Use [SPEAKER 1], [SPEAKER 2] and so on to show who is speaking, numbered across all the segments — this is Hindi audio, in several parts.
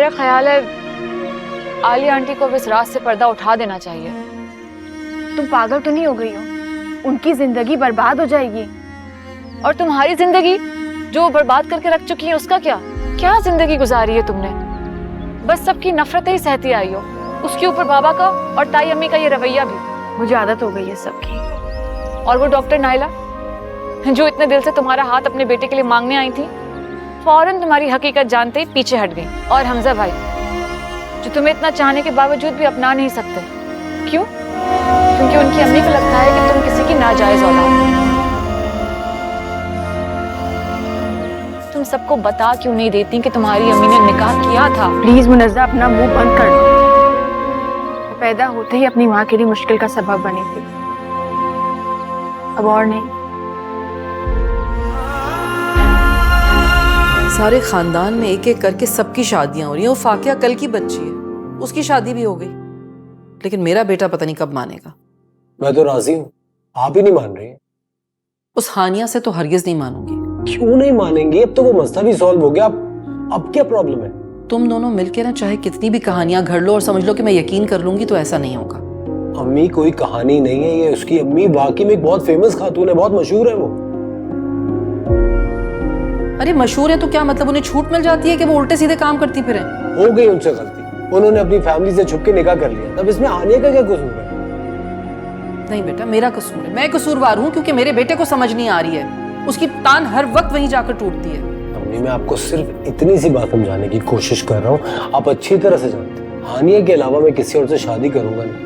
[SPEAKER 1] मेरा ख्याल है आलिया आंटी को इस रात से पर्दा उठा देना चाहिए।
[SPEAKER 2] तुम पागल तो नहीं हो गई हो? उनकी जिंदगी बर्बाद हो जाएगी।
[SPEAKER 1] और तुम्हारी जिंदगी जो वो बर्बाद करके रख चुकी है उसका क्या? क्या जिंदगी गुजारी है तुमने? बस सबकी नफरतें ही सहती आई हो, उसके ऊपर बाबा का और ताई अम्मी का ये रवैया भी।
[SPEAKER 2] मुझे आदत हो गई है सबकी।
[SPEAKER 1] और वो डॉक्टर नाइला जो इतने दिल से तुम्हारा हाथ अपने बेटे के लिए मांगने आई थी, फौरन तुम्हारी हकीकत जानते ही पीछे हट गई। और हमजा भाई जो तुम्हें इतना चाहने के बावजूद भी अपना नहीं सकते। क्यों? क्योंकि उनकी अम्मी को लगता है कि तुम किसी की नाजायज औलाद हो। तुम सबको बता क्यों नहीं देती कि तुम्हारी अम्मी ने निकाह किया था?
[SPEAKER 2] प्लीज मुनज़्ज़ा, अपना मुंह बंद कर दो। पैदा होते ही अपनी माँ के लिए मुश्किल का सबब बनी थी, अब और नहीं।
[SPEAKER 3] सारे खानदान में एक एक करके सबकी शादियां हो रही हैं। वो फाकिया कल की बच्ची है, उसकी शादी भी हो गई, लेकिन मेरा बेटा पता नहीं कब मानेगा।
[SPEAKER 4] मैं तो राजी हूँ, आप ही नहीं मान रही।
[SPEAKER 3] उस हानिया से तो हरगिज नहीं मानूंगी।
[SPEAKER 4] क्यों नहीं मानेंगी? अब तो वो मसला भी सॉल्व हो गया, अब क्या प्रॉब्लम है?
[SPEAKER 3] तुम दोनों मिलके ना चाहे कितनी भी कहानियां घड़ लो और समझ लो कि मैं यकीन कर लूंगी, तो ऐसा नहीं होगा।
[SPEAKER 4] अम्मी कोई कहानी नहीं है ये, उसकी अम्मी वाकई में एक बहुत फेमस खातून है, बहुत मशहूर है वो।
[SPEAKER 3] अरे मशहूर है तो क्या मतलब उन्हें छूट मिल जाती है कि वो उल्टे सीधे काम करती फिरे?
[SPEAKER 4] हो गई उनसे गलती, उन्होंने अपनी फैमिली से छुप के निकाह कर लिया, तब इसमें हानिया का क्या कसूर है?
[SPEAKER 3] नहीं बेटा, मेरा कसूर है। मैं कसूरवार हूँ क्योंकि मेरे बेटे को समझ नहीं आ रही है। उसकी तान हर वक्त वहीं जाकर टूटती है।
[SPEAKER 4] अम्मी मैं आपको सिर्फ इतनी सी बात समझाने की कोशिश कर रहा हूँ, आप अच्छी तरह से जानते हैं हानिया के अलावा मैं किसी और से शादी करूंगा नहीं।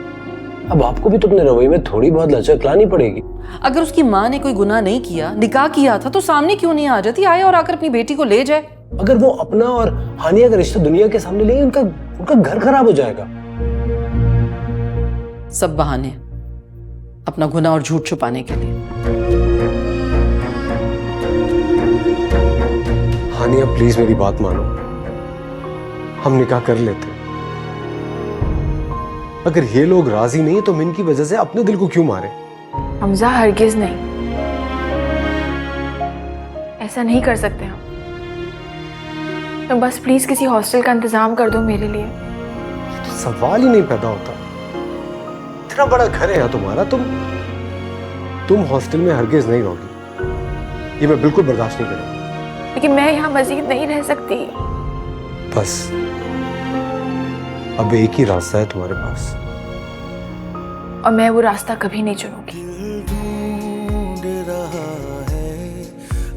[SPEAKER 4] अब आपको भी तो अपने रवैये में थोड़ी बहुत लचक लानी पड़ेगी।
[SPEAKER 3] अगर उसकी माँ ने कोई गुनाह नहीं किया, निकाह किया था, तो सामने क्यों नहीं आ जाती? आए और आकर अपनी बेटी को ले जाए।
[SPEAKER 4] अगर वो अपना और हानिया का रिश्ता दुनिया के सामने ले, उनका घर खराब हो जाएगा।
[SPEAKER 3] सब बहाने अपना गुनाह और झूठ छुपाने के लिए।
[SPEAKER 4] हानिया प्लीज मेरी बात मानो, हम निकाह कर लेते। अगर ये लोग राजी नहीं तो हम इनकी वजह से अपने दिल को क्यों मारे?
[SPEAKER 2] हमजा, हरगिज नहीं, ऐसा नहीं कर सकते हम। तुम बस प्लीज किसी हॉस्टल का इंतजाम कर दो मेरे लिए।
[SPEAKER 4] तो सवाल ही नहीं पैदा होता। इतना बड़ा घर है यहाँ तुम्हारा, तुम हॉस्टल में हरगिज नहीं रहोगी, ये मैं बिल्कुल बर्दाश्त नहीं करूंगा।
[SPEAKER 2] लेकिन मैं यहाँ मजीद नहीं रह सकती।
[SPEAKER 4] बस अब एक ही रास्ता है तुम्हारे पास,
[SPEAKER 2] और मैं वो रास्ता कभी नहीं चुनूंगी।
[SPEAKER 5] ढूंढ रहा है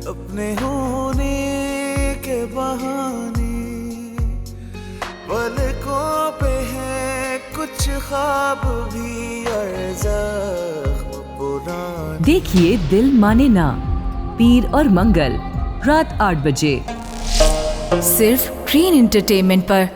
[SPEAKER 5] अपने होने के बहाने, पलकों पे है कुछ ख्वाब भी और ज़ख्म पुराने।
[SPEAKER 6] देखिए दिल माने ना, पीर और मंगल रात 8 बजे सिर्फ ग्रीन एंटरटेनमेंट पर।